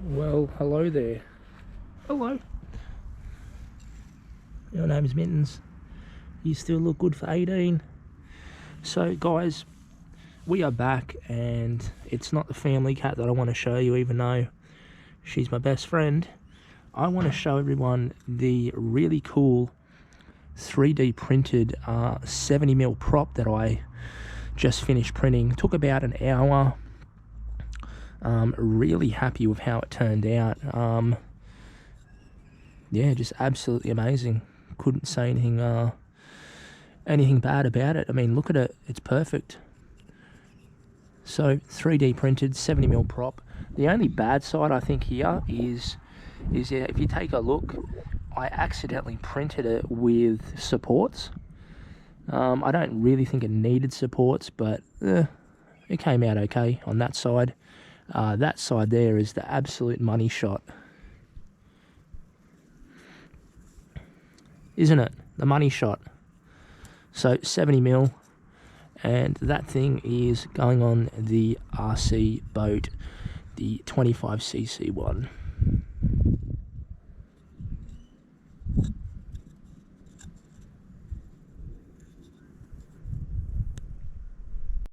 Well, hello there. Hello. Your name's Mittens. You still look good for 18. So, guys, we are back, and it's not the family cat that I want to show you, even though she's my best friend. I want to show everyone the really cool 3D printed 70mm prop that I just finished printing. It took about an hour. Really happy with how it turned out. Yeah, just absolutely amazing. Couldn't say anything bad about it. I mean, look at it. It's perfect. So 3D printed 70mm prop. The only bad side I think here is yeah, if you take a look, I accidentally printed it with supports. I don't really think it needed supports, but it came out okay on that side. That side there is the absolute money shot. Isn't it? The money shot. So 70mm, and that thing is going on the RC boat, the 25cc one.